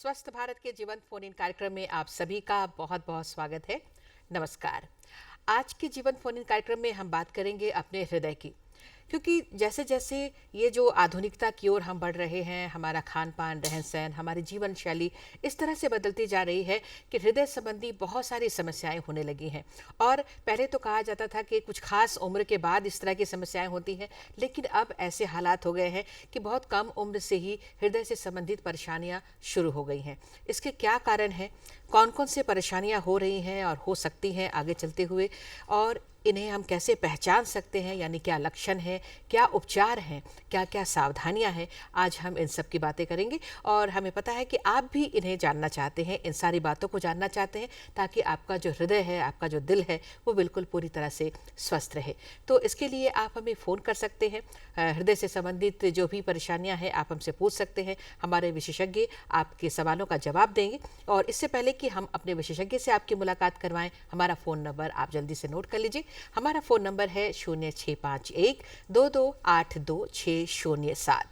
स्वस्थ भारत के जीवन फोन इन कार्यक्रम में आप सभी का बहुत बहुत स्वागत है। नमस्कार। आज के जीवन फोन इन कार्यक्रम में हम बात करेंगे अपने हृदय की, क्योंकि जैसे जैसे ये जो आधुनिकता की ओर हम बढ़ रहे हैं, हमारा खान पान, रहन सहन, हमारी जीवन शैली इस तरह से बदलती जा रही है कि हृदय संबंधी बहुत सारी समस्याएं होने लगी हैं। और पहले तो कहा जाता था कि कुछ खास उम्र के बाद इस तरह की समस्याएं होती हैं, लेकिन अब ऐसे हालात हो गए हैं कि बहुत कम उम्र से ही हृदय से संबंधित परेशानियां शुरू हो गई हैं। इसके क्या कारण हैं, कौन कौन से परेशानियां हो रही हैं और हो सकती हैं आगे चलते हुए, और इन्हें हम कैसे पहचान सकते हैं, यानी क्या लक्षण हैं, क्या उपचार हैं, क्या क्या सावधानियां हैं, आज हम इन सब की बातें करेंगे। और हमें पता है कि आप भी इन्हें जानना चाहते हैं, इन सारी बातों को जानना चाहते हैं, ताकि आपका जो हृदय है, आपका जो दिल है, वो बिल्कुल पूरी तरह से स्वस्थ रहे। तो इसके लिए आप हमें फ़ोन कर सकते हैं। हृदय से संबंधित जो भी परेशानियाँ हैं आप हमसे पूछ सकते हैं। हमारे विशेषज्ञ आपके सवालों का जवाब देंगे। और इससे पहले कि हम अपने विशेषज्ञ से आपकी मुलाकात करवाएं, हमारा फ़ोन नंबर आप जल्दी से नोट कर लीजिए। हमारा फ़ोन नंबर है 0651-2282-607।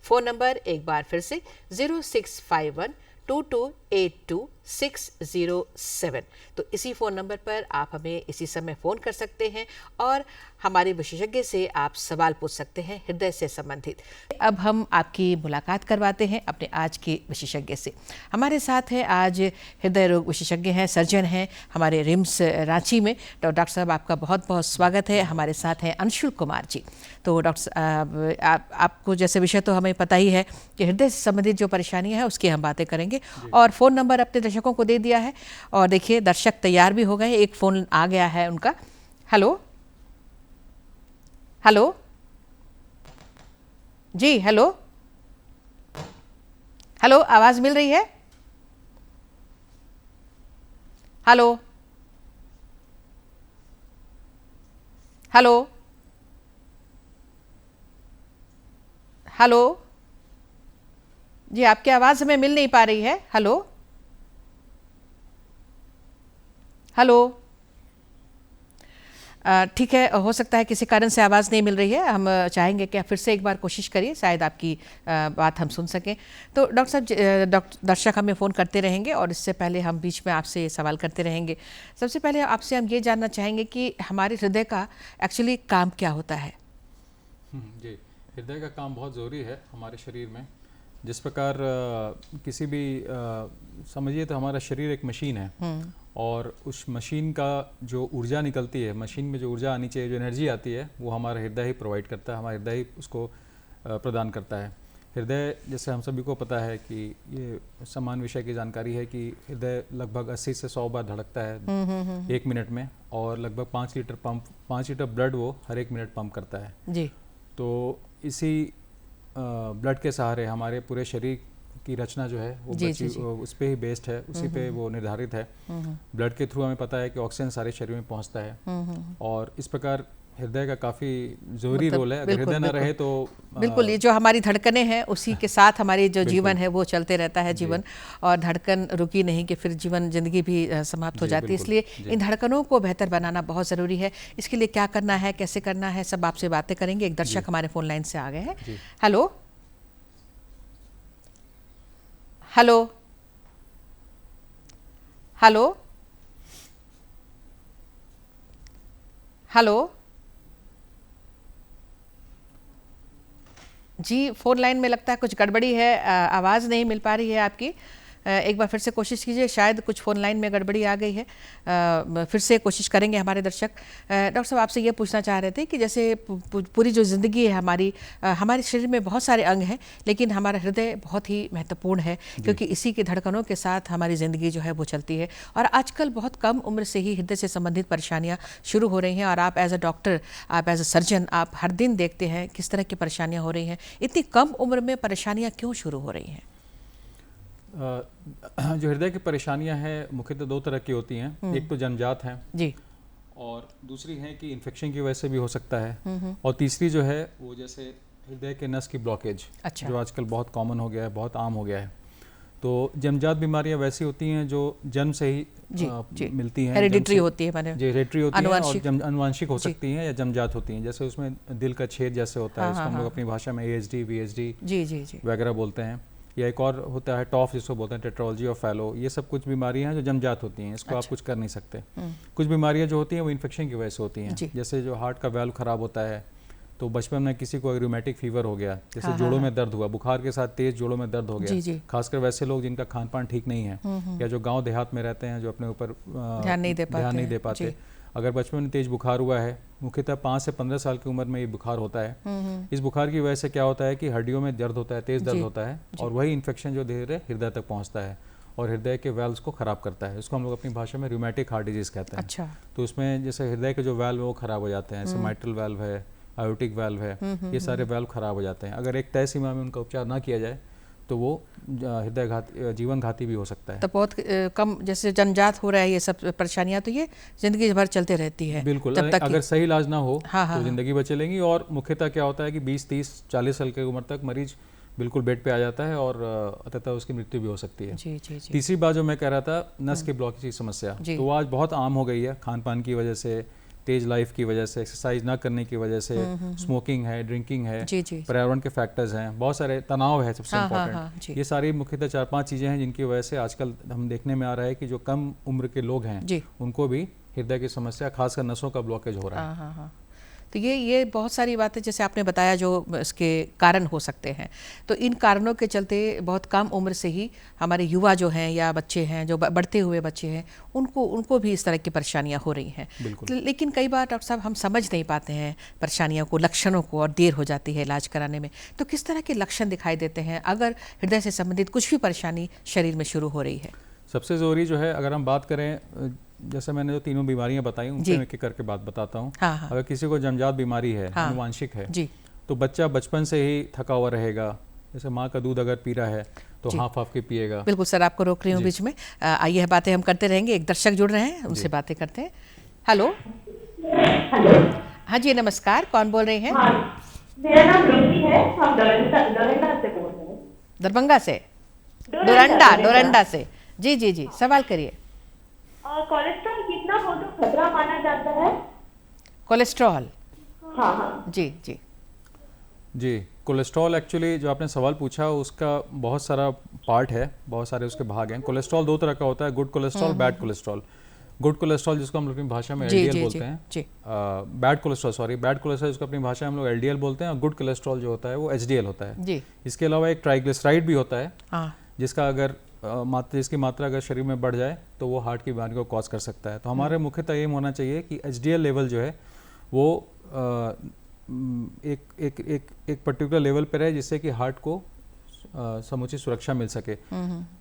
फ़ोन नंबर एक बार फिर से 0651-2282-607। तो इसी फ़ोन नंबर पर आप हमें इसी समय फ़ोन कर सकते हैं और हमारे विशेषज्ञ से आप सवाल पूछ सकते हैं हृदय से संबंधित। अब हम आपकी मुलाकात करवाते हैं अपने आज के विशेषज्ञ से। हमारे साथ है आज हृदय रोग विशेषज्ञ हैं, सर्जन हैं हमारे रिम्स रांची में। तो डॉक्टर साहब, आपका बहुत बहुत स्वागत है। हमारे साथ हैं अंशुल कुमार जी। तो डॉक्टर साहब, आपको जैसे विषय तो हमें पता ही है कि हृदय से संबंधित जो परेशानियां हैं उसकी हम बातें करेंगे, और फ़ोन नंबर अपने दर्शकों को दे दिया है। और देखिए, दर्शक तैयार भी हो गए। एक फ़ोन आ गया है उनका। हेलो हेलो जी, हेलो हेलो, आवाज़ मिल रही है? हेलो हेलो हेलो जी, आपकी आवाज़ हमें मिल नहीं पा रही है। Hello hello. ठीक है, हो सकता है किसी कारण से आवाज़ नहीं मिल रही है। हम चाहेंगे कि आप फिर से एक बार कोशिश करिए, शायद आपकी बात हम सुन सकें। तो डॉक्टर साहब, दर्शक हमें फ़ोन करते रहेंगे और इससे पहले हम बीच में आपसे सवाल करते रहेंगे। सबसे पहले आपसे हम ये जानना चाहेंगे कि हमारे हृदय का एक्चुअली काम क्या होता है? जी, हृदय का काम बहुत ज़रूरी है हमारे शरीर में। जिस प्रकार किसी भी समझिए तो हमारा शरीर एक मशीन है, और उस मशीन का जो ऊर्जा निकलती है, मशीन में जो ऊर्जा आनी चाहिए, जो एनर्जी आती है, वो हमारा हृदय ही प्रोवाइड करता है, हमारा हृदय ही उसको प्रदान करता है। हृदय, जैसे हम सभी को पता है कि ये समान विषय की जानकारी है कि हृदय लगभग 80 से 100 बार धड़कता है 1 मिनट में, और लगभग 5 लीटर ब्लड वो हर 1 मिनट पंप करता है जी। तो इसी ब्लड के सहारे हमारे पूरे शरीर की रचना जो है वो उस पे ही बेस्ड है, उसी पे वो निर्धारित है। ब्लड के थ्रू हमें पता है कि ऑक्सीजन सारे शरीर में पहुंचता है, और इस प्रकार हृदय का काफ़ी ज़रूरी रोल है। अगर हृदय ना रहे तो बिल्कुल, ये जो हमारी धड़कनें हैं उसी के साथ हमारी जो जीवन है वो चलते रहता है जीवन, और धड़कन रुकी नहीं कि फिर जिंदगी भी समाप्त हो जाती है। इसलिए इन धड़कनों को बेहतर बनाना बहुत ज़रूरी है। इसके लिए क्या करना है, कैसे करना है, सब आपसे बातें करेंगे। एक दर्शक हमारे फ़ोन लाइन से आ गए हैं। हेलो हेलो हेलो हेलो जी, फ़ोन लाइन में लगता है कुछ गड़बड़ी है, आवाज़ नहीं मिल पा रही है आपकी। एक बार फिर से कोशिश कीजिए, शायद कुछ फ़ोन लाइन में गड़बड़ी आ गई है। फिर से कोशिश करेंगे हमारे दर्शक। डॉक्टर साहब, आपसे ये पूछना चाह रहे थे कि जैसे पूरी जो ज़िंदगी है हमारी, हमारे शरीर में बहुत सारे अंग हैं, लेकिन हमारा हृदय बहुत ही महत्वपूर्ण है, क्योंकि इसी की धड़कनों के साथ हमारी ज़िंदगी जो है वो चलती है। और आजकल बहुत कम उम्र से ही हृदय से संबंधित परेशानियाँ शुरू हो रही हैं, और आप एज अ डॉक्टर, आप एज अ सर्जन, आप हर दिन देखते हैं किस तरह की परेशानियाँ हो रही हैं। इतनी कम उम्र में परेशानियाँ क्यों शुरू हो रही हैं? जो हृदय की परेशानियां हैं मुख्यतः 2 तरह की होती हैं। एक तो जन्मजात है जी, और दूसरी है कि इन्फेक्शन की वजह से भी हो सकता है, और तीसरी जो है वो जैसे हृदय के नस की ब्लॉकेज, जो आजकल बहुत कॉमन हो गया है, बहुत आम हो गया है। तो जन्मजात बीमारियां वैसी होती हैं जो जन्म से ही मिलती हैं, हेरिडिटरी होती है, माने हेरिडिटरी होती है, और अनुवांशिक हो सकती हैं या जन्मजात होती हैं। जैसे उसमें दिल का छेद जैसे होता है, इसको हम लोग अपनी भाषा में ASD, VSD वगैरह बोलते हैं, या एक और होता है टॉफ जिसको बोलते हैं टेट्रोलॉजी ऑफ फैलो, ये सब कुछ बीमारियां हैं जो जन्मजात होती हैं, इसको आप कुछ कर नहीं सकते। कुछ बीमारियां जो होती हैं वो इन्फेक्शन की वजह से होती हैं, जैसे जो हार्ट का वाल्व खराब होता है, तो बचपन में किसी को रूमेटिक फीवर हो गया, जैसे जोड़ों में दर्द हुआ, बुखार के साथ तेज जोड़ों में दर्द हो गया, खासकर वैसे लोग जिनका खान पान ठीक नहीं है या जो गांव देहात में रहते हैं, जो अपने ऊपर ध्यान नहीं दे पाते, अगर बचपन में तेज बुखार हुआ है, मुख्यतः 5 से 15 साल की उम्र में ये बुखार होता है। इस बुखार की वजह से क्या होता है कि हड्डियों में दर्द होता है, तेज दर्द होता है, और वही इन्फेक्शन जो धीरे धीरे हृदय तक पहुंचता है और हृदय के वेल्व्स को खराब करता है। इसको हम लोग अपनी भाषा में रूमेटिक हार्ट डिजीज कहते हैं। अच्छा। तो उसमें जैसे हृदय के जो वेल्व है वो खराब हो जाते हैं, जैसे माइट्रल वेल्व है, आयोटिक वाल्व है, ये सारे वाल्व खराब हो जाते हैं। अगर एक तय सीमा में उनका उपचार ना किया जाए तो वो हृदय घाती, जीवन घाती भी हो सकता है। तो बहुत कम जैसे जन्मजात हो रहा है ये सब परेशानियां, तो ये जिंदगी भर चलते रहती है। बिल्कुल, अगर सही इलाज ना हो तो जिंदगी भर चलेंगी। और मुख्यतः क्या होता है कि 20, 30, 40 साल की उम्र तक मरीज बिल्कुल बेड पे आ जाता है और अंततः उसकी मृत्यु भी हो सकती है। जी, जी, जी। तीसरी बात जो मैं कह रहा था, नस के ब्लॉकेज की समस्या, तो वो आज बहुत आम हो गई है, खान पान की वजह से, तेज लाइफ की वजह से, एक्सरसाइज ना करने की वजह से, स्मोकिंग है, ड्रिंकिंग है, पर्यावरण के फैक्टर्स हैं, बहुत सारे, तनाव है सबसे इम्पोर्टेंट। ये सारी मुख्यतः 4-5 चीज़ें हैं जिनकी वजह से आजकल हम देखने में आ रहा है कि जो कम उम्र के लोग हैं उनको भी हृदय की समस्या, खासकर नसों का ब्लॉकेज हो रहा है। तो ये बहुत सारी बातें जैसे आपने बताया जो इसके कारण हो सकते हैं। तो इन कारणों के चलते बहुत कम उम्र से ही हमारे युवा जो हैं या बच्चे हैं, जो बढ़ते हुए बच्चे हैं, उनको भी इस तरह की परेशानियां हो रही हैं। लेकिन कई बार डॉक्टर साहब हम समझ नहीं पाते हैं परेशानियों को, लक्षणों को, और देर हो जाती है इलाज कराने में। तो किस तरह के लक्षण दिखाई देते हैं अगर हृदय से संबंधित कुछ भी परेशानी शरीर में शुरू हो रही है? सबसे ज़रूरी जो है, अगर हम बात करें, जैसे मैंने जो तीनों बीमारियां बताई उनसे एक एक करके बात बताता हूँ। अगर किसी को जन्मजात बीमारी है, आनुवांशिक है, तो बच्चा बचपन से ही थका हुआ रहेगा। जैसे माँ का दूध अगर पी रहा है तो हाफ हाफ के पिएगा। बिल्कुल सर, आपको रोक रही हूँ बीच में, आइए बातें हम करते रहेंगे। एक दर्शक जुड़ रहे हैं, उनसे बातें करते हैं। हेलो। हाँ जी, नमस्कार, कौन बोल रहे हैं? मेरा नाम रोशनी है, हम डोरंडा से बोल रहे हैं। दरभंगा से? डोरंडा से। जी जी जी, सवाल करिए। कोलेस्ट्रॉल कितना हो तो खतरा माना जाता है? कोलेस्ट्रॉल? हाँ। जी जी जी, कोलेस्ट्रॉल एक्चुअली जो आपने सवाल पूछा उसका बहुत सारा पार्ट है, बहुत सारे उसके भाग हैं। कोलेस्ट्रॉल 2 तरह का होता है, good cholesterol, bad cholesterol. Good cholesterol जिसको हम लोग अपनी भाषा में एलडीएल बोलते हैं, बैड कोलेस्ट्रॉल जिसको अपनी भाषा में हम लोग एलडीएल बोलते हैं, और गुड कोलेस्ट्रॉल जो होता है वो एचडीएल होता है जी। इसके अलावा एक ट्राइग्लिसराइड भी होता है, जिसका अगर जिसकी मात्रा अगर शरीर में बढ़ जाए तो वो हार्ट की बीमारी को कॉज कर सकता है। तो हमारे मुख्यतः एम होना चाहिए कि एचडीएल लेवल जो है वो एक पर्टिकुलर लेवल पर है, जिससे कि हार्ट को समुचित सुरक्षा मिल सके।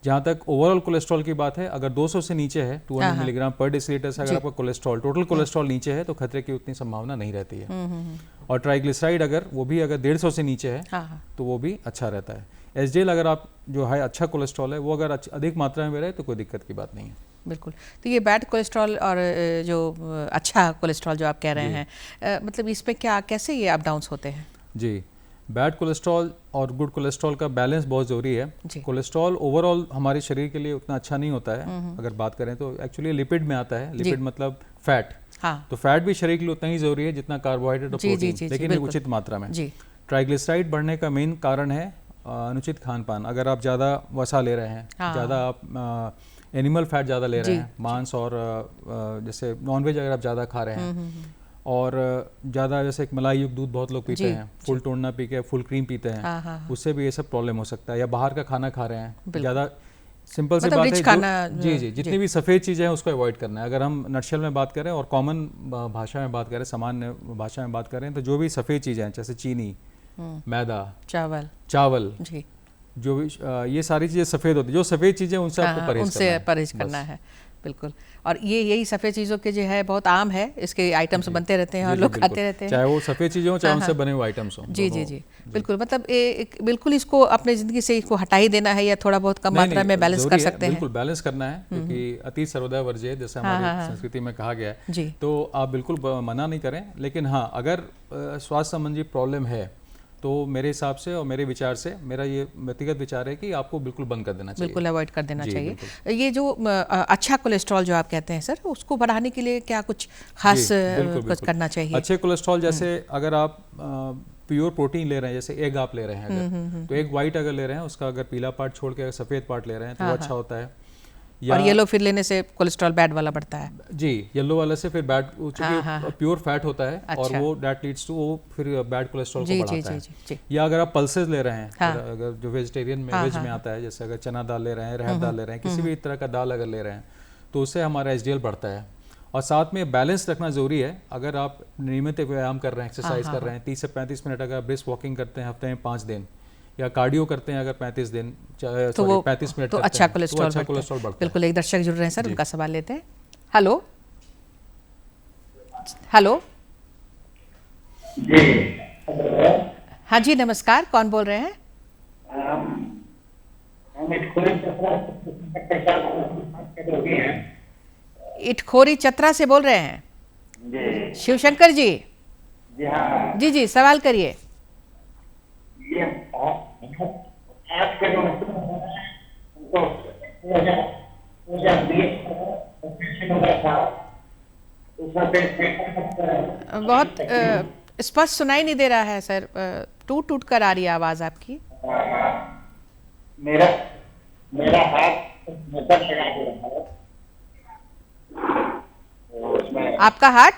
जहाँ तक ओवरऑल कोलेस्ट्रॉल की बात है, अगर 200 से नीचे है, 200 मिलीग्राम पर डेसीलीटर से अगर आपका कोलेस्ट्रॉल, टोटल कोलेस्ट्रॉल नीचे है, तो खतरे की उतनी संभावना नहीं रहती है। और ट्राइग्लिसराइड अगर वो भी अगर 150 से नीचे है तो वो भी अच्छा रहता है। एचडीएल अगर आप जो है अच्छा कोलेस्ट्रॉल है वो अगर अधिक मात्रा में रहे तो कोई दिक्कत की बात नहीं है। बिल्कुल। तो ये बैड कोलेस्ट्रॉल और जो अच्छा कोलेस्ट्रॉल जो आप कह रहे हैं, मतलब इसमें कैसे ये अप डाउन्स होते हैं? जी, बैड कोलेस्ट्रॉल और गुड कोलेस्ट्रॉल का बैलेंस बहुत ज़रूरी है। कोलेस्ट्रॉल ओवरऑल हमारे शरीर के लिए उतना अच्छा नहीं होता है। अगर बात करें तो एक्चुअली लिपिड में आता है, लिपिड मतलब फैट। तो फैट भी शरीर के लिए उतना ही ज़रूरी है जितना कार्बोहाइड्रेट और प्रोटीन, लेकिन उचित मात्रा में। ट्राइग्लिसराइड बढ़ने का मेन कारण है अनुचित खान पान। अगर आप ज़्यादा वसा ले रहे हैं, ज़्यादा आप एनिमल फैट ज़्यादा ले रहे हैं, मांस और जैसे नॉनवेज अगर आप ज़्यादा खा रहे हैं, और ज़्यादा जैसे एक मलाई युक्त दूध बहुत लोग पीते हैं, फुल टोन ना पी के फुल क्रीम पीते हैं, उससे भी ये सब प्रॉब्लम हो सकता है। या बाहर का खाना खा रहे हैं ज़्यादा, सिंपल सी बात है, जी, जितनी भी सफ़ेद चीज़ें हैं उसको अवॉइड करना है। अगर हम नटशेल में बात करें और कॉमन भाषा में बात करें, सामान्य भाषा में बात करें, तो जो भी सफ़ेद चीज़ें हैं जैसे चीनी, मैदा, चावल जी, जो भी ये सारी चीज़ें सफ़ेद होती है, जो सफ़ेद चीज़ें उनसे आपको परहेज करना है। बिल्कुल। और यही सफ़ेद चीज़ों के जो है बहुत आम है, इसके आइटम्स बनते रहते हैं और लोग खाते रहते हैं, चाहे वो सफ़ेद चीज़ें हो चाहे उनसे बने हुए आइटम्स हो। जी जी जी, बिल्कुल। मतलब बिल्कुल इसको अपने ज़िंदगी से इसको हटा ही देना है या थोड़ा बहुत कम मात्रा में बैलेंस कर सकते हैं? बिल्कुल बैलेंस करना है, क्योंकि अति सर्वदा वर्जयेत जैसे हमारी संस्कृति में कहा गया है, तो आप बिल्कुल मना नहीं करें। लेकिन हाँ, अगर स्वास्थ्य संबंधी प्रॉब्लम है तो मेरे हिसाब से और मेरे विचार से, मेरा ये व्यक्तिगत विचार है कि आपको बिल्कुल बंद कर देना चाहिए, बिल्कुल अवॉइड कर देना चाहिए। ये जो अच्छा कोलेस्ट्रॉल जो आप कहते हैं सर, उसको बढ़ाने के लिए क्या कुछ खास कुछ करना चाहिए? अच्छे कोलेस्ट्रॉल जैसे अगर आप प्योर प्रोटीन ले रहे हैं, जैसे एग आप ले रहे हैं अगर, तो एग वाइट अगर ले रहे हैं, उसका अगर पीला पार्ट छोड़ के अगर सफ़ेद पार्ट ले रहे हैं तो वो अच्छा होता है। और येलो फिर लेने से कोलेस्ट्रॉल बैड वाला बढ़ता है। जी, येलो वाले से फिर बैड, चूंकि प्योर फैट होता है और वो दैट लीड्स टू, वो फिर बैड कोलेस्ट्रॉल को बढ़ाता है। या अगर आप पल्सेस ले रहे हैं, अगर जो वेजिटेरियन में वेज में आता है, जैसे अगर चना दाल ले रहे हैं, रहर दाल ले रहे हैं, किसी भी तरह का दाल अगर ले रहे हैं, तो उससे हमारा एचडीएल बढ़ता है। और साथ में बैलेंस रखना ज़रूरी है। अगर आप नियमित व्यायाम कर रहे हैं, एक्सरसाइज कर रहे हैं, 30 से 35 मिनट अगर ब्रिस्क वॉकिंग करते हैं हफ्ते में 5 दिन, या कार्डियो करते हैं अगर 35 दिन, तो वो 35 मिनट तो करते अच्छा हैं, कोलेस्ट्रॉल बढ़ता है। बिल्कुल। एक दर्शक जुड़ रहे हैं सर, उनका सवाल लेते हैं। हेलो हेलो, हाँ जी नमस्कार, कौन बोल रहे हैं? इटखोरी चतरा से बोल रहे हैं शिवशंकर जी? जी जी, सवाल करिए। बहुत स्पष्ट सुनाई नहीं दे रहा है सर, टूट टूट कर आ रही है आवाज आपकी। मेरा हाथ आपका हाथ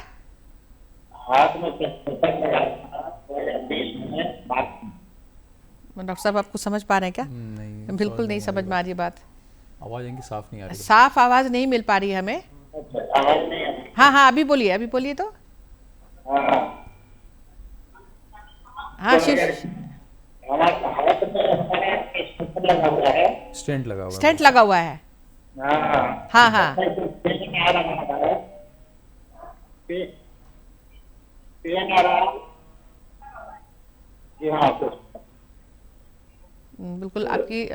में डॉक्टर साहब आपको समझ पा रहे हैं क्या? नहीं, बिल्कुल नहीं समझ में आ रही बात। आवाज़ इनकी साफ नहीं आ रही। साफ आवाज नहीं मिल पा रही है हमें। आवाज नहीं आ रही। हाँ हाँ, अभी बोलिए, अभी बोलिए तो। हाँ शिव, स्टेंट लगा हुआ है। स्टेंट लगा हुआ है। हाँ हाँ, बिल्कुल आपकी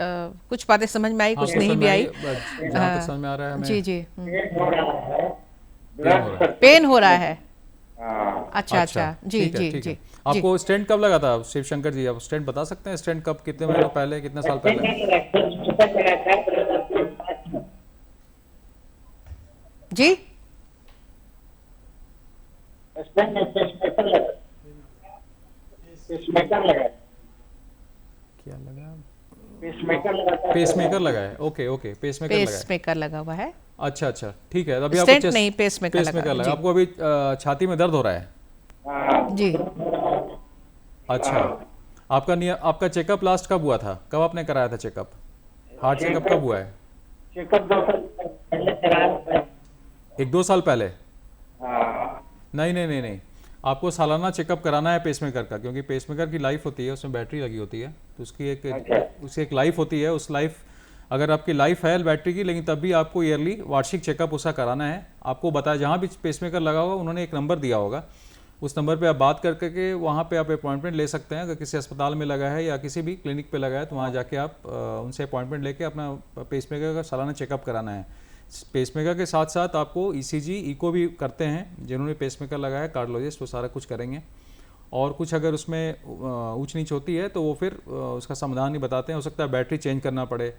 कुछ बातें समझ में आई, कुछ नहीं भी आई। जहाँ तक समझ में आ रहा है हमें, जी जी, पेन हो रहा है। पेन हो रहा है। अच्छा अच्छा, जी ठीक है, जी ठीक जी। है। आपको स्टेंट कब लगा था शिवशंकर जी? आप स्टेंट बता सकते हैं स्टेंट कब, कितने महीनों पहले, कितने साल पहले? जी क्या लगा? पेसमेकर पेसमेकर लगा है। ओके ओके, पेसमेकर लगा है। पेसमेकर लगा हुआ है। अच्छा अच्छा, ठीक है। अभी स्टेंट आपको नहीं, पेसमेकर पेसमेकर लगा। लगा। आपको अभी छाती में दर्द हो रहा है? जी, अच्छा, आपका चेकअप लास्ट कब हुआ था? कब आपने कराया था चेकअप? हार्ट चेकअप कब हुआ है? चेकअप 2 साल पहले कराया। 1-2 साल पहले? नहीं नहीं नहीं नहीं, आपको सालाना चेकअप कराना है पेसमेकर का, क्योंकि पेसमेकर की लाइफ होती है, उसमें बैटरी लगी होती है, तो उसकी एक लाइफ होती है। उस लाइफ, अगर आपकी लाइफ है बैटरी की, लेकिन तब भी आपको ईयरली वार्षिक चेकअप उसका कराना है। आपको बताया, जहाँ भी पेसमेकर लगा होगा उन्होंने एक नंबर दिया होगा, उस नंबर पे आप बात करके वहाँ पे आप अपॉइंटमेंट ले सकते हैं। अगर किसी अस्पताल में लगा है या किसी भी क्लिनिक पे लगा है, तो वहाँ जाके आप उनसे अपॉइंटमेंट लेके अपना पेसमेकर का सालाना चेकअप कराना है। पेसमेकर के साथ साथ आपको ईसीजी, इको भी करते हैं। जिन्होंने पेसमेकर लगाया है, कार्डियोलॉजिस्ट, वो सारा कुछ करेंगे। और कुछ अगर उसमें ऊंच नीच होती है तो वो फिर उसका समाधान ही बताते हैं। हो सकता है बैटरी चेंज करना पड़े,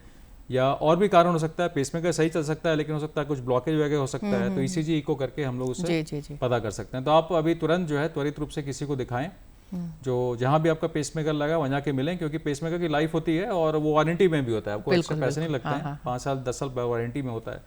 या और भी कारण हो सकता है। पेसमेकर सही चल सकता है, लेकिन हो सकता है कुछ ब्लॉकेज वगैरह हो सकता है, तो ईसीजी, इको करके हम लोग उससे पता कर सकते हैं। तो आप अभी तुरंत जो है त्वरित रूप से किसी को दिखाएं, जो जहाँ भी आपका पेसमेकर लगा वहाँ जाके मिलें, क्योंकि पेसमेकर की लाइफ होती है और वो वारंटी में भी होता है। आपको एक्स्ट्रा पैसे नहीं लगते हैं, 5 साल 10 साल वारंटी में होता है,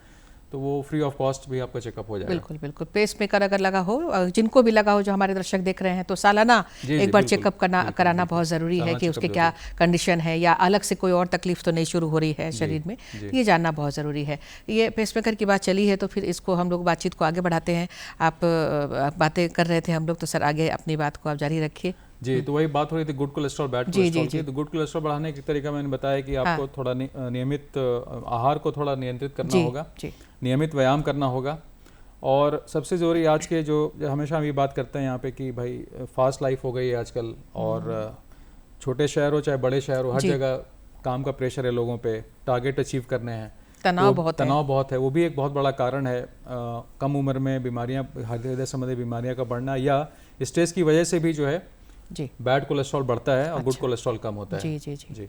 तो वो फ्री ऑफ कॉस्ट भी आपका चेकअप हो जाएगा। बिल्कुल बिल्कुल। पेसमेकर अगर लगा हो, जिनको भी लगा हो, जो हमारे दर्शक देख रहे हैं, तो सालाना एक बार चेकअप कराना बहुत ज़रूरी है कि उसके क्या कंडीशन है, या अलग से कोई और तकलीफ तो नहीं शुरू हो रही है शरीर में, ये जानना बहुत ज़रूरी है। ये पेसमेकर की बात चली है, तो फिर इसको हम लोग बातचीत को आगे बढ़ाते हैं। आप बातें कर रहे थे हम लोग, तो सर आगे अपनी बात को आप जारी रखिए। जी, तो वही बात हो रही थी गुड कोलेस्ट्रॉल, बैड कोलेस्ट्रॉल की। तो गुड कोलेस्ट्रॉल बढ़ाने के तरीका मैंने बताया कि आपको थोड़ा नियमित आहार को थोड़ा नियंत्रित करना होगा, नियमित व्यायाम करना होगा, और सबसे ज़रूरी आज के जो हमेशा हम ये बात करते हैं यहाँ पे कि भाई फास्ट लाइफ हो गई है आजकल, और छोटे शहर हो चाहे बड़े शहर हो, हर जगह काम का प्रेशर है लोगों पे, टारगेट अचीव करने हैं, तनाव बहुत है। वो भी एक बहुत बड़ा कारण है। कम उम्र में बीमारियाँ, हृदय संबंधी बीमारियाँ का बढ़ना, या स्ट्रेस की वजह से भी जो है जी बैड कोलेस्ट्रॉल बढ़ता है और गुड कोलेस्ट्रॉल कम होता है। जी जी जी,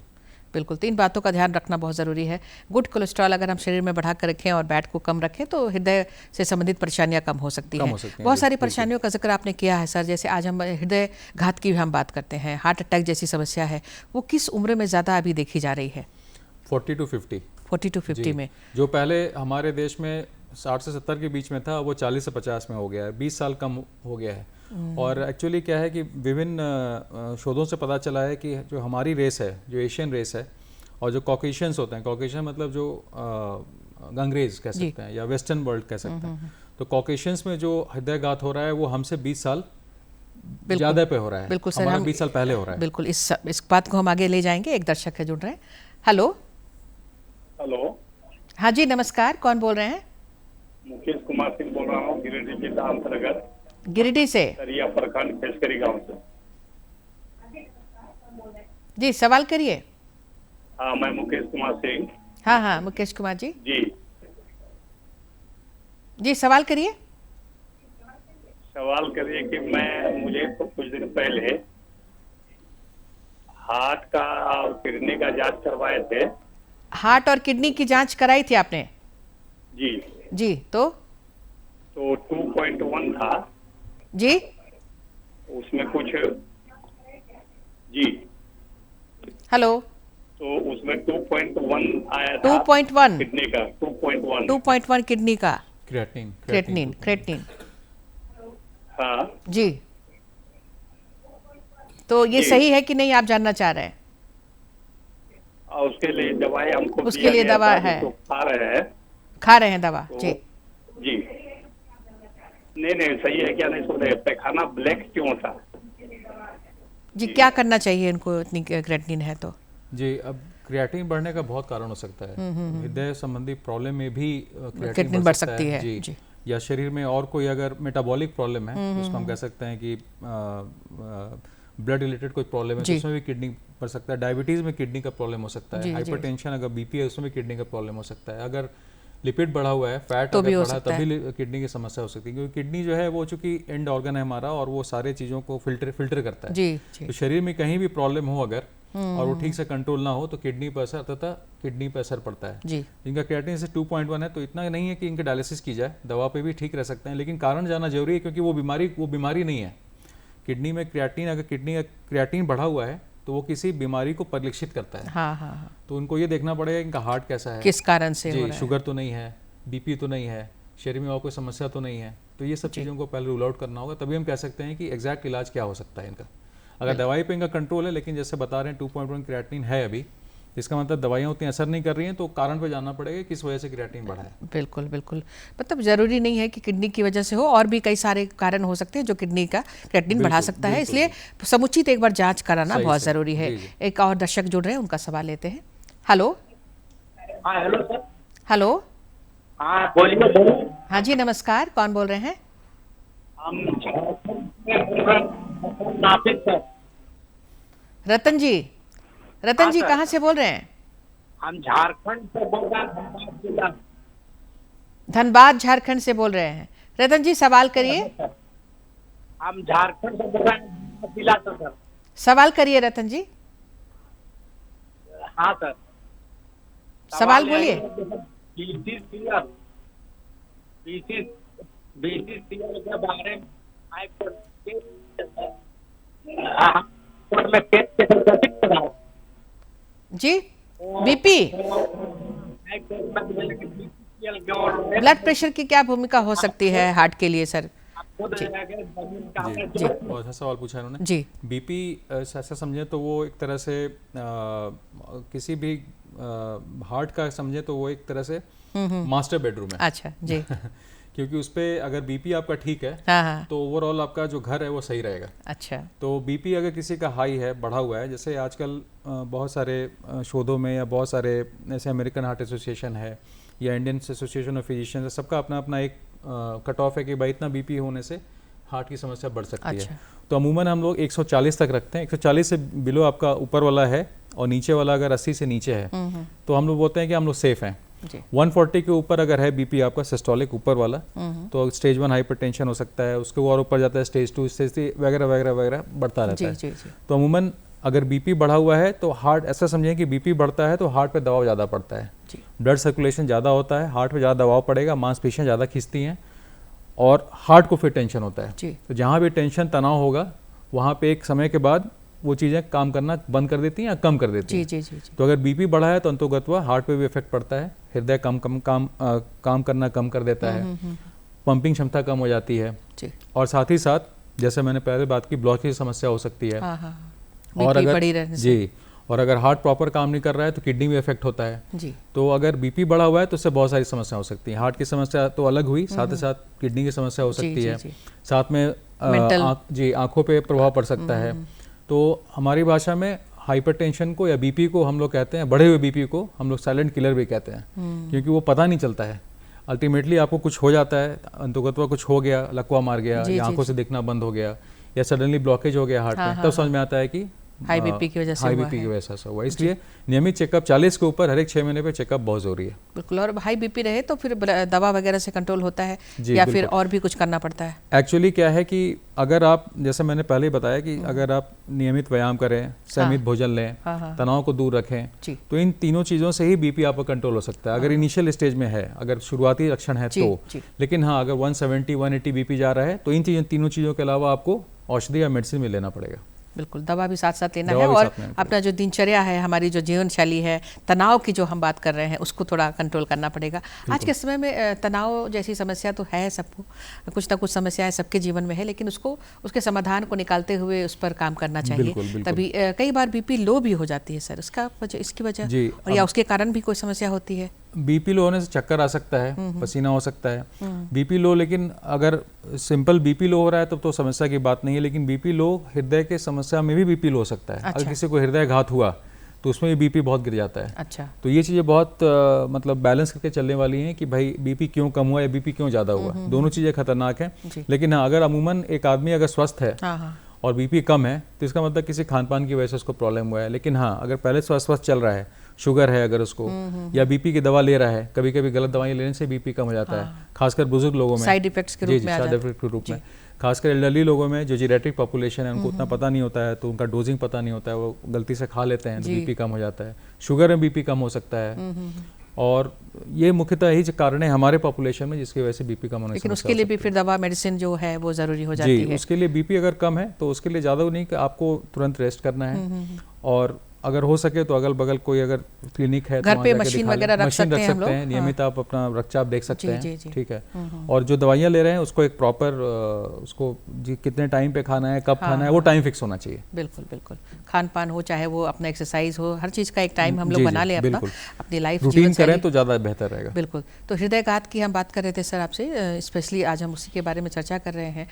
बिल्कुल 3 बातों का ध्यान रखना बहुत ज़रूरी है। गुड कोलेस्ट्रॉल अगर हम शरीर में बढ़ा कर रखें और बैड को कम रखें तो हृदय से संबंधित परेशानियां कम हो सकती हैं। बहुत सारी परेशानियों का जिक्र आपने किया है सर, जैसे आज हम हृदय घात की भी हम बात करते हैं, हार्ट अटैक जैसी समस्या है, वो किस उम्र में ज़्यादा अभी देखी जा रही है? 40 to 50। 40 to 50 में। जो पहले हमारे देश में 60 से 70 के बीच में था, वो 40 से 50 में हो गया है, 20 साल कम हो गया है। और एक्चुअली क्या है कि विभिन्न शोधों से पता चला है कि जो हमारी रेस है, जो एशियन रेस है, और जो कॉकेशियंस होते हैं, कॉकेशियन मतलब जो अंग्रेज कह सकते हैं या वेस्टर्न वर्ल्ड कह सकते हैं, तो कॉकेशियंस में जो हृदयघात हो रहा है वो हमसे 20 साल ज़्यादा पे हो रहा है। बिल्कुल सर, हमारा हम 20 साल पहले हो रहा है। बिल्कुल इस बात को हम आगे ले जाएंगे। एक दर्शक है जुड़ रहे हैं। हेलो। हेलो, हाँ जी नमस्कार, कौन बोल रहे हैं? मुकेश कुमार सिंह बोल रहा हूँ, गिरिडीह जिला अंतर्गत गिरिडीह से। सरिया प्रखंड खेसकरी गांव से। जी सवाल करिए। हाँ, मैं मुकेश कुमार सिंह। हाँ हाँ मुकेश कुमार जी, जी, जी सवाल करिए। सवाल करिए कि मुझे तो कुछ दिन पहले हार्ट का और किडनी का जांच करवाए थे। हार्ट और किडनी की जांच कराई थी आपने? जी, जी तो 2.1 था जी उसमें कुछ। जी, हेलो। तो उसमें 2.1 आया था 2.1 किडनी का। 2.1। 2.1 किडनी का क्रिएटिनिन। हाँ जी, तो ये जी। सही है कि नहीं आप जानना चाह रहे हैं? और उसके लिए दवाई हमको उसके दिया लिए गया दवा था, है। जिसको खा रहे हैं। खा रहे हैं दवा? तो जी जी, नहीं सही है क्या? नहीं सुन रहे, पैखाना ब्लैक क्यों था? जी, क्या करना चाहिए इनको इतनी क्रेटिनिन है तो? जी, अब क्रिएटिन बढ़ने का बहुत कारण हो सकता है। हृदय संबंधी प्रॉब्लम में भी क्रिएटिनिन बढ़ सकती है। जी। या शरीर में और कोई अगर मेटाबॉलिक प्रॉब्लम है, जिसको हम कह सकते हैं कि ब्लड रिलेटेड कोई प्रॉब्लम है, तो उसमें भी किडनी बढ़ सकता है। डायबिटीज़ में किडनी का प्रॉब्लम हो सकता है। हाइपरटेंशन अगर बीपी है, उसमें भी किडनी का प्रॉब्लम हो सकता है। अगर लिपिड बढ़ा हुआ है, फैट अगर बढ़ा, तभी किडनी की समस्या हो सकती है, क्योंकि किडनी जो है वो चूंकि एंड ऑर्गन है हमारा, और वो सारे चीज़ों को फिल्टर करता है। जी। तो शरीर में कहीं भी प्रॉब्लम हो अगर और वो ठीक से कंट्रोल ना हो तो किडनी पर असर, तथा किडनी पर असर पड़ता है। जी। इनका क्रिएटिनिन से 2.1 है, तो इतना नहीं है कि इनके डायलिसिस की जाए, दवा पे भी ठीक रह सकते हैं, लेकिन कारण जानना जरूरी है, क्योंकि वो बीमारी नहीं है। किडनी में क्रिएटिन, अगर किडनी का क्रिएटिन बढ़ा हुआ है तो वो किसी बीमारी को परिलक्षित करता है। हाँ। तो उनको ये देखना पड़ेगा इनका हार्ट कैसा है, किस कारण से हो रहा है। शुगर तो नहीं है, बीपी तो नहीं है, शरीर में और कोई समस्या तो नहीं है। तो ये सब चीज़ों को पहले रूल आउट करना होगा, तभी हम कह सकते हैं कि एग्जैक्ट इलाज क्या हो सकता है इनका। अगर दवाई पे इनका कंट्रोल है, लेकिन जैसे बता रहे हैं 2.1 क्रिएटिनिन है अभी, इसका मतलब दवाइयाँ उतनी असर नहीं कर रही हैं, तो कारण पे जानना पड़ेगा किस वजह से क्रिएटिनिन बढ़ा है। बिल्कुल। मतलब जरूरी नहीं है कि किडनी की वजह से हो, और भी कई सारे कारण हो सकते हैं जो किडनी का क्रिएटिनिन बढ़ा सकता है, इसलिए समुचित एक बार जांच कराना बहुत जरूरी है। एक और दर्शक जुड़ रहे हैं, उनका सवाल लेते हैं। हेलो। हाँ हेलो सर। हेलो। हाँ बोलिए। हाँ जी नमस्कार, कौन बोल रहे हैं? हम नासिक सर। रतन जी। रतन जी कहाँ से बोल रहे हैं? हम झारखंड से बोल रहे हैं, धनबाद झारखंड से बोल रहे हैं। रतन जी सवाल करिए। हम झारखंड से बोल रहे हैं, जिला से सर। सवाल करिए रतन जी। हाँ सर, सवाल बोलिए। बीसीसीएल के बारे में जी, बीपी, ब्लड प्रेशर की क्या भूमिका हो सकती है हार्ट के लिए सर? जी, बहुत अच्छा सवाल पूछा इन्होंने। जी। बीपी ऐसा समझे तो वो एक तरह से किसी भी हार्ट का समझे तो वो एक तरह से मास्टर बेडरूम है। अच्छा जी। क्योंकि उस पे अगर बीपी आपका ठीक है, हाँ। तो ओवरऑल आपका जो घर है वो सही रहेगा। अच्छा। तो बीपी अगर किसी का हाई है, बढ़ा हुआ है, जैसे आजकल बहुत सारे शोधों में या बहुत सारे ऐसे अमेरिकन हार्ट एसोसिएशन है या इंडियन एसोसिएशन ऑफ फिजिशियंस है, सबका अपना अपना एक कट ऑफ है कि भाई इतना बीपी होने से हार्ट की समस्या बढ़ सकती है। तो अमूमन हम लोग 140 तक रखते हैं। 140 से बिलो आपका ऊपर वाला है और नीचे वाला अगर 80 से नीचे है तो हम लोग बोलते हैं कि हम लोग सेफ हैं। 140 के ऊपर अगर है बीपी आपका सिस्टोलिक ऊपर वाला, तो स्टेज 1 हाइपरटेंशन हो सकता है, उसके और ऊपर जाता है स्टेज 2, स्टेज 3 वगैरह वगैरह वगैरह बढ़ता रहता है। तो अमूमन अगर बीपी बढ़ा हुआ है तो हार्ट, ऐसा समझें कि बीपी बढ़ता है तो हार्ट पे दबाव ज़्यादा पड़ता है, ब्लड सर्कुलेशन ज़्यादा होता है, हार्ट पे ज़्यादा दबाव पड़ेगा, मांसपेशियाँ ज़्यादा खींचती हैं और हार्ट को फिर टेंशन होता है। तो जहाँ भी टेंशन तनाव होगा वहाँ पे एक समय के बाद वो चीज़ें काम करना बंद कर देती हैं या कम कर देती हैं। जी। तो अगर बीपी बढ़ा है तो अंततोगत्वा हार्ट पे भी इफेक्ट पड़ता है, हृदय काम करना कम कर देता है, पंपिंग क्षमता कम हो जाती है और साथ ही साथ जैसे मैंने पहले बात की, ब्लॉकेज की समस्या हो सकती है। और अगर जी, और अगर हार्ट प्रॉपर काम नहीं कर रहा है तो किडनी में इफेक्ट होता है जी। तो अगर बीपी बढ़ा हुआ है तो उससे बहुत सारी समस्या हो सकती है। हार्ट की समस्या तो अलग हुई, साथ ही साथ किडनी की समस्या हो सकती है, साथ में आंखों पे प्रभाव पड़ सकता है। तो हमारी भाषा में हाइपरटेंशन को या बीपी को हम लोग कहते हैं, बढ़े हुए बीपी को हम लोग साइलेंट किलर भी कहते हैं, क्योंकि वो पता नहीं चलता है। अल्टीमेटली आपको कुछ हो जाता है, अंततोगत्वा कुछ हो गया, लकवा मार गया या आंखों से दिखना बंद हो गया या सडनली ब्लॉकेज हो गया हार्ट में, तब समझ में आता है कि हाई बीपी की वजह से हुआ। इसलिए नियमित चेकअप 40 के ऊपर हर एक 6 महीने पे चेकअप बहुत जरूरी है। बिल्कुल। और हाई बीपी रहे तो फिर दवा वगैरह से कंट्रोल होता है या फिर और भी कुछ करना पड़ता है? एक्चुअली क्या है कि अगर आप, जैसे मैंने पहले ही बताया कि अगर आप नियमित व्यायाम करें, संयमित भोजन लें, तनाव को दूर रखें, तो इन तीनों चीज़ों से ही बीपी आपका कंट्रोल हो सकता है अगर इनिशियल स्टेज में है, अगर शुरुआती लक्षण है तो। लेकिन हाँ, अगर 170 180 बीपी जा रहा है तो इन तीनों चीज़ों के अलावा आपको औषधि या मेडिसिन भी लेना पड़ेगा। बिल्कुल, दवा भी साथ साथ लेना है और अपना जो दिनचर्या है, हमारी जो जीवन शैली है, तनाव की जो हम बात कर रहे हैं उसको थोड़ा कंट्रोल करना पड़ेगा। आज के समय में तनाव जैसी समस्या तो है सबको, कुछ ना कुछ समस्याएं सबके जीवन में है, लेकिन उसके समाधान को निकालते हुए उस पर काम करना चाहिए। तभी कई बार बीपी लो भी हो जाती है सर, इसकी वजह और या उसके कारण भी कोई समस्या होती है? बीपी लो होने से चक्कर आ सकता है, पसीना हो सकता है, बीपी लो। लेकिन अगर सिंपल बीपी लो हो रहा है तब तो समस्या की बात नहीं है, लेकिन बीपी लो हृदय के समस्या में भी बीपी लो हो सकता है। अगर किसी को हृदय घात हुआ तो उसमें भी बीपी बहुत गिर जाता है। अच्छा। तो ये चीज़ें बहुत मतलब बैलेंस करके चलने वाली हैं कि भाई बीपी क्यों कम हुआ या बीपी क्यों ज़्यादा हुआ, दोनों चीज़ें खतरनाक हैं। लेकिन हाँ, अगर अमूमन एक आदमी अगर स्वस्थ है और बीपी कम है तो इसका मतलब किसी खान पान की वजह से उसको प्रॉब्लम हुआ है। लेकिन हाँ, अगर पहले स्वस्थ चल रहा है, शुगर है अगर उसको, या बीपी की दवा ले रहा है, कभी कभी गलत दवाएं लेने से बीपी कम हो जाता है, खासकर बुजुर्ग लोगों में साइड इफेक्ट्स के रूप में साइड इफेक्ट के रूप में, खासकर एल्डरली लोगों में जो जीरेट्रिक पॉपुलेशन है, उनको उतना पता नहीं होता है, तो उनका डोजिंग पता नहीं होता है, वो गलती से खा लेते हैं तो बीपी कम हो जाता है। शुगर में बीपी कम हो सकता है और ये मुख्यतः यही कारण है हमारे पॉपुलेशन में जिसकी वजह से बीपी कम होने। लेकिन उसके लिए भी फिर दवा मेडिसिन जो है वो ज़रूरी हो जाती है। उसके लिए बीपी अगर कम है तो उसके लिए ज़्यादा नहीं कि आपको तुरंत रेस्ट करना है, और अगर हो सके तो अगल बगल कोई अगर क्लिनिक है घर पे मशीन वगैरह रख सकते हैं हम लोग, नियमित आप अपना रक्तचाप देख सकते हैं, ठीक है। और जो दवाइयाँ ले रहे हैं उसको एक प्रॉपर उसको कितने टाइम पे खाना है, कब खाना है, वो टाइम फिक्स होना चाहिए। बिल्कुल बिल्कुल, खान पान हो चाहे वो अपना एक्सरसाइज हो, हर चीज़ का एक टाइम हम लोग बना लें, अपनी लाइफ रूटीन करें तो ज़्यादा बेहतर रहेगा। बिल्कुल। तो हृदयघात की हम बात कर रहे थे सर आपसे, स्पेशली आज हम उसी के बारे में चर्चा कर रहे हैं।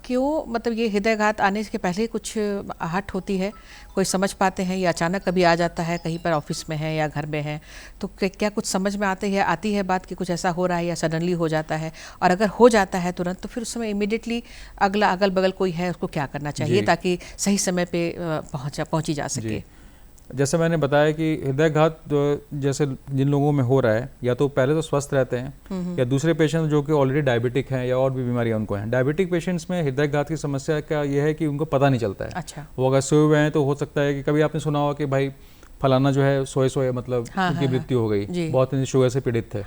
क्यों, मतलब ये हृदयघात आने के पहले कुछ आहट होती है, कोई समझ पाते हैं या अचानक कभी आ जाता है, कहीं पर ऑफिस में है या घर में है, तो क्या कुछ समझ में आती है बात कि कुछ ऐसा हो रहा है या सडनली हो जाता है? और अगर हो जाता है तुरंत तो फिर उस समय इमीडिएटली अगल बगल कोई है उसको क्या करना चाहिए ताकि सही समय पे पहुंची जा सके? जैसे मैंने बताया कि हृदयघात जैसे जिन लोगों में हो रहा है, या तो पहले तो स्वस्थ रहते हैं या दूसरे पेशेंट जो कि ऑलरेडी डायबिटिक हैं या और भी बीमारियां उनको हैं। डायबिटिक पेशेंट्स में हृदयघात की समस्या का ये है कि उनको पता नहीं चलता है। अच्छा। वो अगर सोए हुए हैं तो हो सकता है कि कभी आपने सुना हो कि भाई फलाना जो है सोए मतलब उनकी मृत्यु हो गई, बहुत शुगर से पीड़ित थे।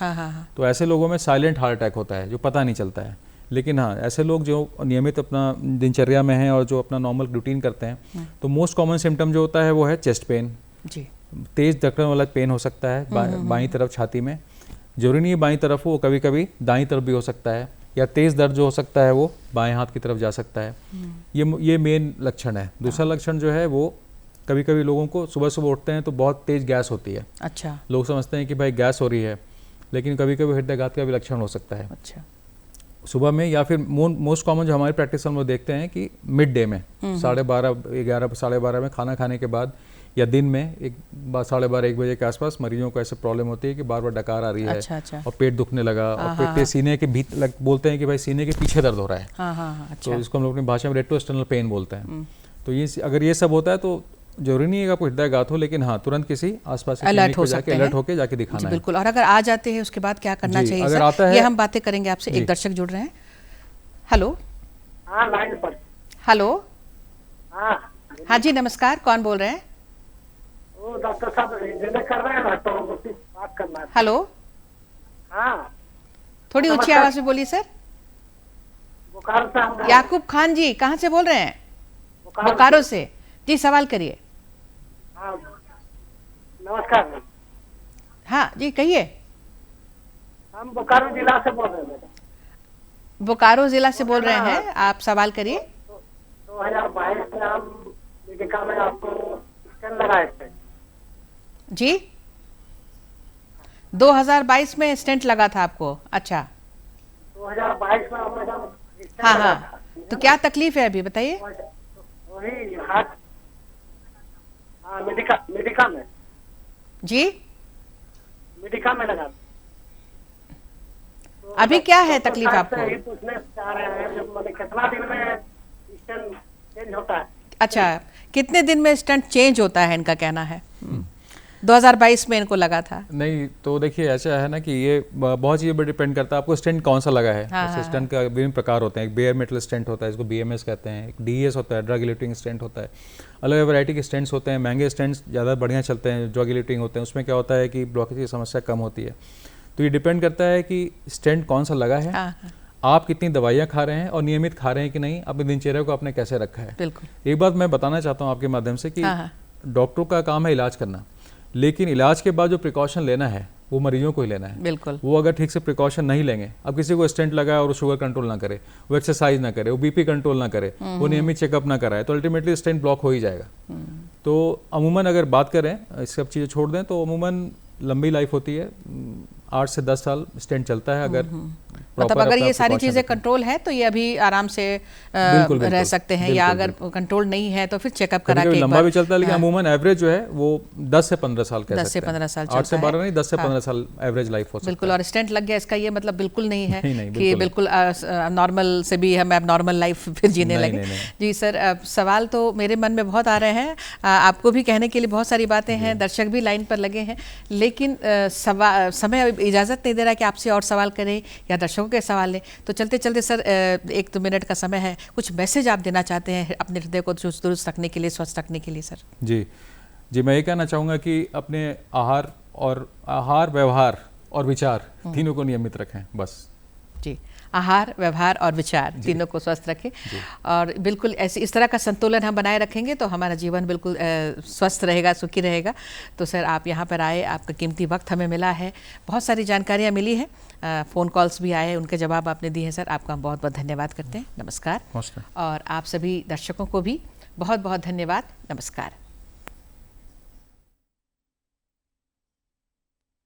तो ऐसे लोगों में साइलेंट हार्ट अटैक होता है जो पता नहीं चलता है। लेकिन हाँ, ऐसे लोग जो नियमित अपना दिनचर्या में हैं और जो अपना नॉर्मल रूटीन करते हैं, तो मोस्ट कॉमन सिम्टम जो होता है वो है चेस्ट पेन, तेज धड़कन वाला पेन हो सकता है बाईं तरफ छाती में, जरूरी नहीं है बाईं तरफ हो, कभी कभी दाईं तरफ भी हो सकता है, या तेज दर्द जो हो सकता है वो बाएं हाथ की तरफ जा सकता है। ये मेन लक्षण है। दूसरा लक्षण जो है वो कभी कभी लोगों को सुबह सुबह उठते हैं तो बहुत तेज गैस होती है। अच्छा। लोग समझते हैं कि भाई गैस हो रही है, लेकिन कभी कभी हृदयघात का भी लक्षण हो सकता है। अच्छा। सुबह में, या फिर मोस्ट कॉमन जो हमारी प्रैक्टिस हम लोग देखते हैं कि मिड डे में 12:30 11 12:30 में खाना खाने के बाद, या दिन में 12:30 1 बजे के आसपास मरीजों को ऐसे प्रॉब्लम होती है कि बार बार डकार आ रही है। अच्छा। और पेट दुखने लगा, और पेट सीने के भीतर बोलते हैं कि भाई सीने के पीछे दर्द हो रहा है। अच्छा। तो इसको हम लोग अपनी भाषा में रेट्रोस्टर्नल पेन बोलते हैं। तो ये अगर ये सब होता है तो जरूरी नहीं है कि आपको हृदयघात हो, लेकिन हाँ, तुरंत किसी आसपास अलर्ट होके जाके दिखाना है। बिल्कुल। और अगर आ जाते हैं उसके बाद क्या करना चाहिए? अगर आता है, ये हम बातें करेंगे आपसे। एक दर्शक जुड़ रहे हैं। हेलो। हाँ, लाइन पर। हेलो। हाँ, हाँ जी, नमस्कार, कौन बोल रहे हैं? वो डॉक्टर साहब जिन्हें कर रहे हैं ना, तो मुझसे बात करना है। हेलो, हाँ, थोड़ी ऊंची नमस्कार। आवाज में बोलिए सर। बोकारो से हम याकूब खान जी, कहाँ से बोल रहे हैं? बोकारो बोकारो से। जी, सवाल करिए। हाँ, नमस्कार। हाँ जी, कहिए। हम बोकारो जिला से बोल रहे हैं मैडम। बोकारो जिला से बोल रहे हैं, आप सवाल करिए। 2022 में हम मेडिका में आपको स्कैन लगाए थे। जी, 2022 में स्टेंट लगा था आपको? अच्छा, 2022 में हम मैडम स्कैन हाँ लगा हाँ, था। तो क्या तकलीफ है अभी बताइए? वही हार्ट, हाँ, मेडिका में जी, मेडिका में लगा था। तो अभी क्या है डॉक्टर तकलीफ साहब आपको? से यही पूछने चाह रहे हैं कि मतलब कितना दिन में स्कैन चेंज होता है। अच्छा, कितने दिन में स्टंट चेंज होता है, इनका कहना है। 2022 में इनको लगा था। नहीं, तो देखिए ऐसा है ना कि ये बहुत चीज़ों पर डिपेंड करता है आपको स्टेंट कौन सा लगा है। हाँ, जैसे हाँ, स्टेंट का विभिन्न प्रकार होते हैं। एक बेयर मेटल स्टेंट होता है, इसको BMS कहते हैं। एक DES होता है, ड्रग इल्यूटिंग स्टेंट होता है। अलग अलग वैरायटी के स्टेंट्स होते हैं। महंगे स्टेंट्स ज़्यादा बढ़िया चलते हैं, ड्रग इल्यूटिंग होते हैं। उसमें क्या होता है कि ब्लॉकेज की समस्या कम होती है। तो ये डिपेंड करता है कि स्टेंट कौन सा लगा है, हाँ हाँ, आप कितनी दवाइयाँ खा रहे हैं और नियमित खा रहे हैं कि नहीं, अपने दिनचर्या को आपने कैसे रखा है। बिल्कुल। एक बात मैं बताना चाहता हूँ आपके माध्यम से कि हाँ, हाँ। डॉक्टरों का काम है इलाज करना, लेकिन इलाज के बाद जो प्रिकॉशन लेना है वो मरीजों को ही लेना है। बिल्कुल। वो अगर ठीक से प्रिकॉशन नहीं लेंगे, अब किसी को स्टेंट लगाए और वो शुगर कंट्रोल ना करे, वो एक्सरसाइज ना करे, वो BP कंट्रोल ना करे, वो नियमित चेकअप ना कराए, तो अल्टीमेटली स्टेंट ब्लॉक हो ही जाएगा। तो अमूमन अगर बात करें, इस सब चीज़ें छोड़ दें, तो अमूमन लंबी लाइफ होती है, 8 से 10 साल स्टेंट चलता है। अगर मतलब अगर ये सारी चीजें कंट्रोल है तो ये अभी आराम से बिल्कुल, रह बिल्कुल, सकते हैं, या बिल्कुल, अगर कंट्रोल नहीं है तो फिर चेकअप करा के कभी एक लंबा बार। भी चलता है, लेकिन हाँ, अमूमन एवरेज जो है वो 10 से 15 साल कह 10 से सकते हैं। 15 साल 8 से चलता 12 नहीं, 10 से हाँ। 15 साल एवरेज लाइफ हो सकता बिल्कुल। और स्टेंट लग गया इसका ये मतलब बिल्कुल नहीं है नहीं, कि बिल्कुल नॉर्मल से भी हम अब नॉर्मल लाइफ फिर जीने नहीं, लगे। नहीं, नहीं। जी सर, सवाल तो मेरे मन में बहुत आ रहे हैं, आपको भी कहने के लिए बहुत सारी बातें हैं, दर्शक भी लाइन पर लगे हैं, लेकिन समय इजाज़त नहीं दे रहा कि आपसे और सवाल करें या दर्शकों के सवाल लें। तो चलते चलते सर, 1-2 मिनट का समय है, कुछ मैसेज आप देना चाहते हैं अपने हृदय को दुरुस्त रखने के लिए, स्वस्थ रखने के लिए सर? जी, मैं ये कहना चाहूँगा कि अपने आहार व्यवहार और विचार तीनों को नियमित रखें बस। जी, आहार, व्यवहार और विचार तीनों को स्वस्थ रखें, और बिल्कुल ऐसे इस तरह का संतुलन हम बनाए रखेंगे तो हमारा जीवन बिल्कुल स्वस्थ रहेगा, सुखी रहेगा। तो सर, आप यहाँ पर आए, आपका कीमती वक्त हमें मिला है, बहुत सारी जानकारियाँ मिली हैं, फ़ोन कॉल्स भी आए, उनके जवाब आपने दिए हैं सर, आपका हम बहुत बहुत धन्यवाद करते हैं। नमस्कार। नमस्कार। और आप सभी दर्शकों को भी बहुत बहुत धन्यवाद। नमस्कार।